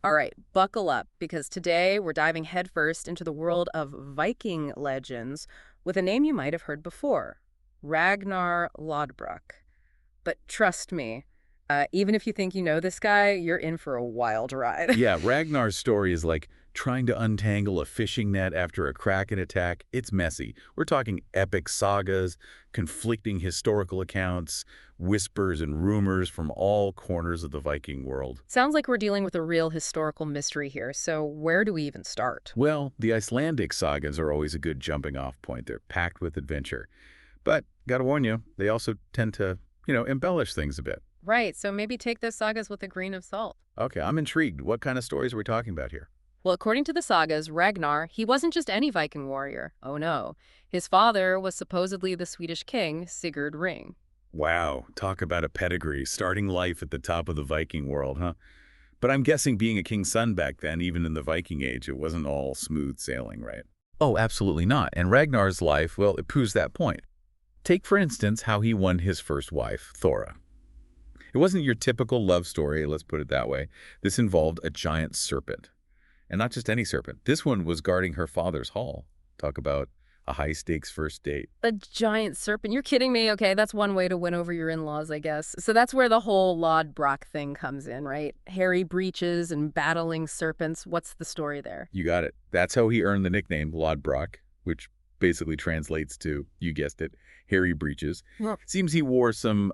All right, buckle up because today we're diving headfirst into the world of Viking legends with a name you might have heard before, Ragnar Lodbrok. But trust me, even if you think you know this guy, you're in for a wild ride. Yeah, Ragnar's story is like trying to untangle a fishing net after a kraken attack. It's messy. We're talking epic sagas, conflicting historical accounts, whispers and rumors from all corners of the Viking world. Sounds like we're dealing with a real historical mystery here, so where do we even start? Well, the Icelandic sagas are always a good jumping off point. They're packed with adventure. But, gotta warn you, they also tend to, embellish things a bit. Right, so maybe take those sagas with a grain of salt. Okay, I'm intrigued. What kind of stories are we talking about here? Well, according to the sagas, Ragnar, he wasn't just any Viking warrior. Oh no. His father was supposedly the Swedish king, Sigurd Ring. Wow, talk about a pedigree, starting life at the top of the Viking world, huh? But I'm guessing being a king's son back then, even in the Viking age, it wasn't all smooth sailing, right? Oh, absolutely not. And Ragnar's life, well, it proves that point. Take, for instance, how he won his first wife, Thora. It wasn't your typical love story, let's put it that way. This involved a giant serpent. And not just any serpent. This one was guarding her father's hall. Talk about a high-stakes first date. A giant serpent. You're kidding me? Okay, that's one way to win over your in-laws, I guess. So that's where the whole Lodbrok thing comes in, right? Hairy breeches and battling serpents. What's the story there? You got it. That's how he earned the nickname Lodbrok, which basically translates to, you guessed it, hairy breeches. Well, Seems he wore some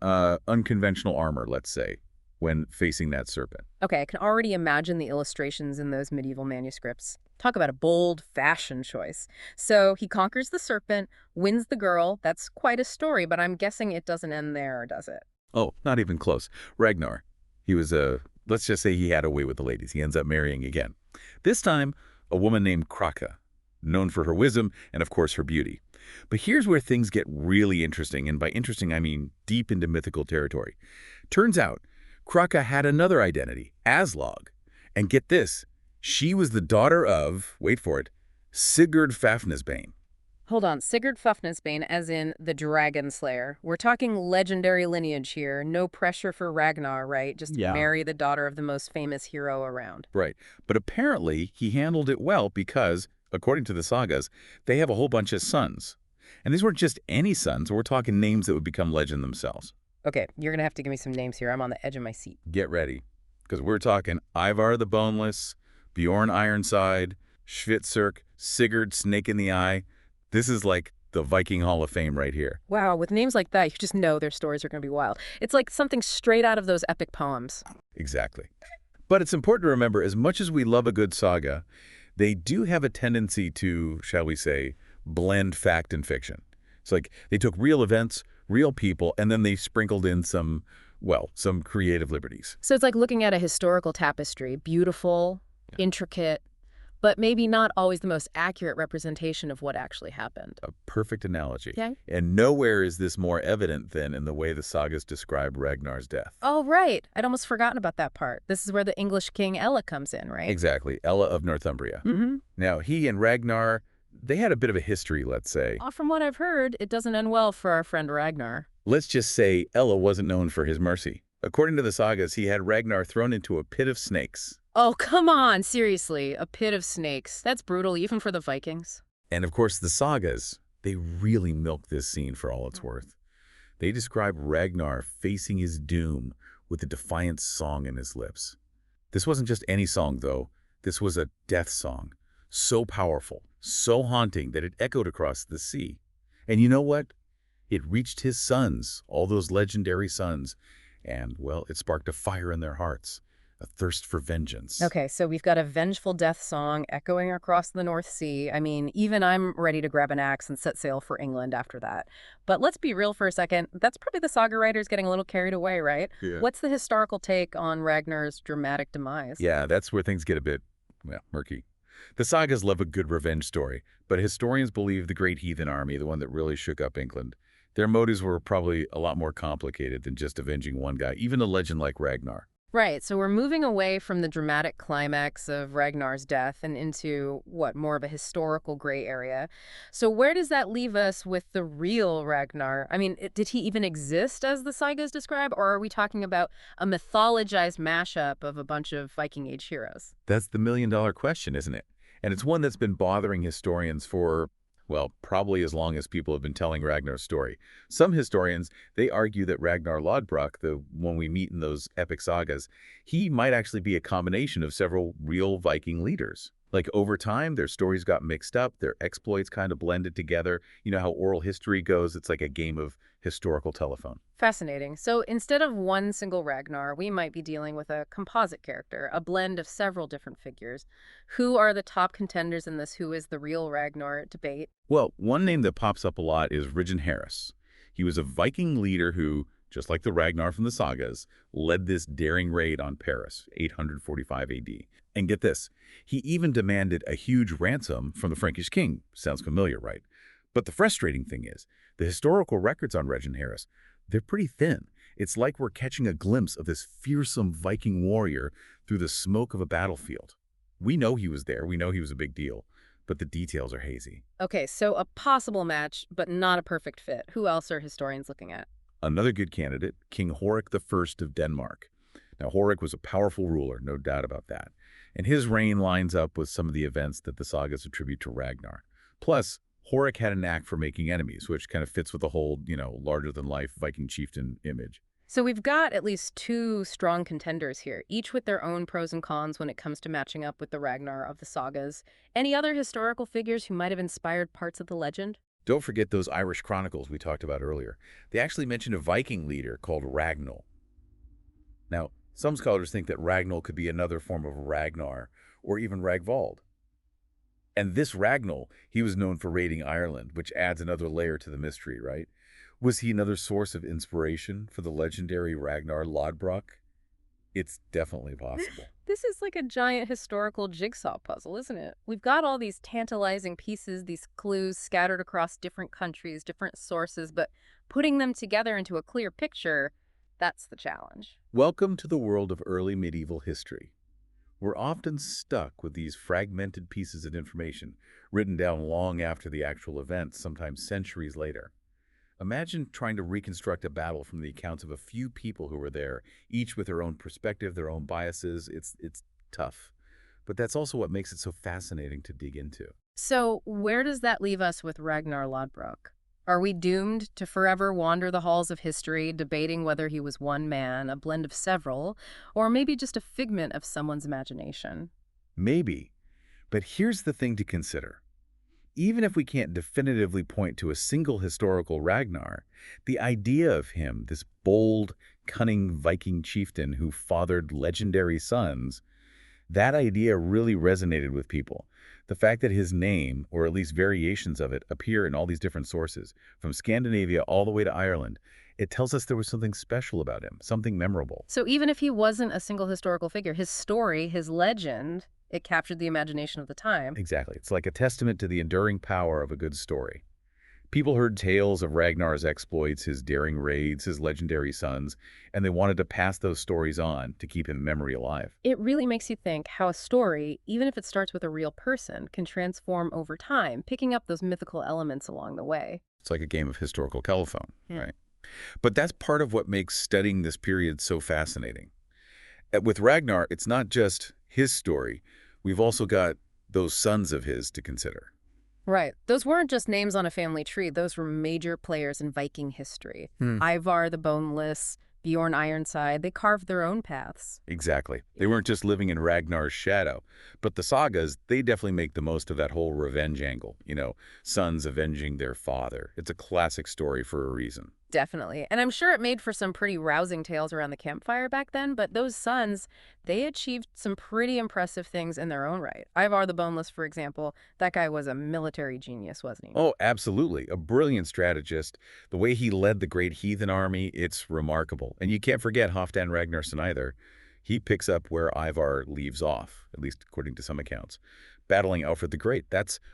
unconventional armor, let's say, when facing that serpent. okay, I can already imagine the illustrations in those medieval manuscripts. Talk about a bold fashion choice. So he conquers the serpent, wins the girl. That's quite a story, but I'm guessing it doesn't end there, does it? Oh, not even close. Ragnar. He was let's just say he had a way with the ladies. He ends up marrying again. This time, a woman named Kraka, known for her wisdom and, of course, her beauty. But here's where things get really interesting, and by interesting, I mean deep into mythical territory. Turns out, Kraka had another identity, Aslog. And get this, she was the daughter of, wait for it, Sigurd Fafnisbane. Hold on, Sigurd Fafnisbane, as in the Dragon Slayer. We're talking legendary lineage here. No pressure for Ragnar, right? Just Yeah. marry the daughter of the most famous hero around. Right. But apparently, he handled it well because, according to the sagas, they have a whole bunch of sons. And these weren't just any sons. We're talking names that would become legend themselves. Okay, you're gonna have to give me some names here. I'm on the edge of my seat. Get ready. Because we're talking Ivar the Boneless, Bjorn Ironside, Svitserk, Sigurd Snake in the Eye. This is like the Viking Hall of Fame right here. Wow, with names like that, you just know their stories are gonna be wild. It's like something straight out of those epic poems. Exactly. But it's important to remember, as much as we love a good saga, they do have a tendency to, shall we say, blend fact and fiction. It's like they took real events, real people, and then they sprinkled in some, well, some creative liberties. So it's like looking at a historical tapestry, beautiful, intricate, but maybe not always the most accurate representation of what actually happened. A perfect analogy. Yeah. And nowhere is this more evident than in the way the sagas describe Ragnar's death. Oh, right. I'd almost forgotten about that part. This is where the English king Ella comes in, right? Exactly. Ella of Northumbria. Mm-hmm. Now, he and Ragnar, they had a bit of a history, let's say. From what I've heard, it doesn't end well for our friend Ragnar. Let's just say Ella wasn't known for his mercy. According to the sagas, he had Ragnar thrown into a pit of snakes. Oh, come on, seriously. A pit of snakes. That's brutal, even for the Vikings. And of course, the sagas, they really milk this scene for all it's worth. They describe Ragnar facing his doom with a defiant song in his lips. This wasn't just any song, though. This was a death song. So powerful, so haunting that it echoed across the sea. And you know what? It reached his sons, all those legendary sons, and, well, it sparked a fire in their hearts, a thirst for vengeance. Okay, so we've got a vengeful death song echoing across the North Sea. I mean, even I'm ready to grab an axe and set sail for England after that. But let's be real for a second. That's probably the saga writers getting a little carried away, right? Yeah. What's the historical take on Ragnar's dramatic demise? Yeah, that's where things get a bit, well, murky. The sagas love a good revenge story, but historians believe the Great Heathen Army, the one that really shook up England, their motives were probably a lot more complicated than just avenging one guy, even a legend like Ragnar. Right, so we're moving away from the dramatic climax of Ragnar's death and into what, more of a historical gray area. So where does that leave us with the real Ragnar? I mean, did he even exist as the sagas describe, or are we talking about a mythologized mashup of a bunch of Viking Age heroes? That's the million-dollar question, isn't it? And it's one that's been bothering historians for, well, probably as long as people have been telling Ragnar's story. Some historians, they argue that Ragnar Lodbrok, the one we meet in those epic sagas, he might actually be a combination of several real Viking leaders. Like over time, their stories got mixed up, their exploits kind of blended together. You know how oral history goes? It's like a game of historical telephone. Fascinating. So instead of one single Ragnar, we might be dealing with a composite character, a blend of several different figures. Who are the top contenders in this who is the real Ragnar debate? Well, one name that pops up a lot is Ridgen Harris. He was a Viking leader who, just like the Ragnar from the sagas, led this daring raid on Paris, 845 AD. And get this, he even demanded a huge ransom from the Frankish king. Sounds familiar, right? But the frustrating thing is, the historical records on Ridgen Harris, they're pretty thin. It's like we're catching a glimpse of this fearsome Viking warrior through the smoke of a battlefield. We know he was there, we know he was a big deal, but the details are hazy. Okay, so a possible match, but not a perfect fit. Who else are historians looking at? Another good candidate, King Horik I of Denmark. Now, Horik was a powerful ruler, no doubt about that. And his reign lines up with some of the events that the sagas attribute to Ragnar. Plus, Horik had a knack for making enemies, which kind of fits with the whole, larger-than-life Viking chieftain image. So we've got at least two strong contenders here, each with their own pros and cons when it comes to matching up with the Ragnar of the sagas. Any other historical figures who might have inspired parts of the legend? Don't forget those Irish chronicles we talked about earlier. They actually mention a Viking leader called Ragnar. Now, some scholars think that Ragnar could be another form of Ragnar, or even Ragvald. And this Ragnar, he was known for raiding Ireland, which adds another layer to the mystery, right? Was he another source of inspiration for the legendary Ragnar Lodbrok? It's definitely possible. This is like a giant historical jigsaw puzzle, isn't it? We've got all these tantalizing pieces, these clues scattered across different countries, different sources, but putting them together into a clear picture, that's the challenge. Welcome to the world of early medieval history. We're often stuck with these fragmented pieces of information, written down long after the actual event, sometimes centuries later. Imagine trying to reconstruct a battle from the accounts of a few people who were there, each with their own perspective, their own biases. It's tough. But that's also what makes it so fascinating to dig into. So, where does that leave us with Ragnar Lodbrok? Are we doomed to forever wander the halls of history, debating whether he was one man, a blend of several, or maybe just a figment of someone's imagination? Maybe. But here's the thing to consider. Even if we can't definitively point to a single historical Ragnar, the idea of him, this bold, cunning Viking chieftain who fathered legendary sons, that idea really resonated with people. The fact that his name, or at least variations of it, appear in all these different sources, from Scandinavia all the way to Ireland, it tells us there was something special about him, something memorable. So, even if he wasn't a single historical figure, his story, his legend, it captured the imagination of the time. Exactly. It's like a testament to the enduring power of a good story. People heard tales of Ragnar's exploits, his daring raids, his legendary sons, and they wanted to pass those stories on to keep his memory alive. It really makes you think how a story, even if it starts with a real person, can transform over time, picking up those mythical elements along the way. It's like a game of historical telephone, Hmm. right? But that's part of what makes studying this period so fascinating. With Ragnar, it's not just his story. We've also got those sons of his to consider. Right. Those weren't just names on a family tree. Those were major players in Viking history. Hmm. Ivar the Boneless, Bjorn Ironside, they carved their own paths. Exactly. They weren't just living in Ragnar's shadow. But the sagas, they definitely make the most of that whole revenge angle. Sons avenging their father. It's a classic story for a reason. Definitely. And I'm sure it made for some pretty rousing tales around the campfire back then, but those sons, they achieved some pretty impressive things in their own right. Ivar the Boneless, for example, that guy was a military genius, wasn't he? Oh, absolutely. A brilliant strategist. The way he led the great heathen army, it's remarkable. And you can't forget Halfdan Ragnarsson either. He picks up where Ivar leaves off, at least according to some accounts. Battling Alfred the Great,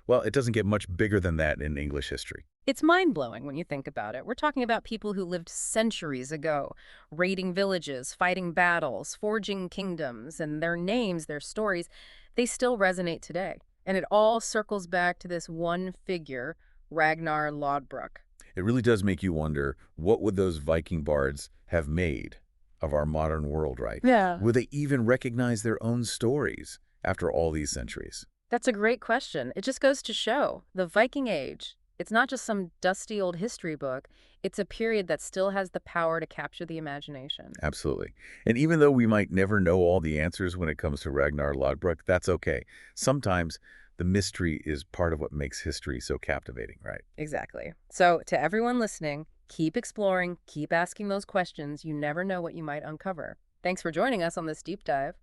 well, it doesn't get much bigger than that in English history. It's mind-blowing when you think about it. We're talking about people who lived centuries ago, raiding villages, fighting battles, forging kingdoms, and their names, their stories, they still resonate today. And it all circles back to this one figure, Ragnar Lodbrok. It really does make you wonder, what would those Viking bards have made of our modern world, right? Yeah. Would they even recognize their own stories after all these centuries? That's a great question. It just goes to show the Viking Age, it's not just some dusty old history book. It's a period that still has the power to capture the imagination. Absolutely. And even though we might never know all the answers when it comes to Ragnar Lodbrok, that's okay. Sometimes the mystery is part of what makes history so captivating, right? Exactly. So, to everyone listening, keep exploring, keep asking those questions. You never know what you might uncover. Thanks for joining us on this deep dive.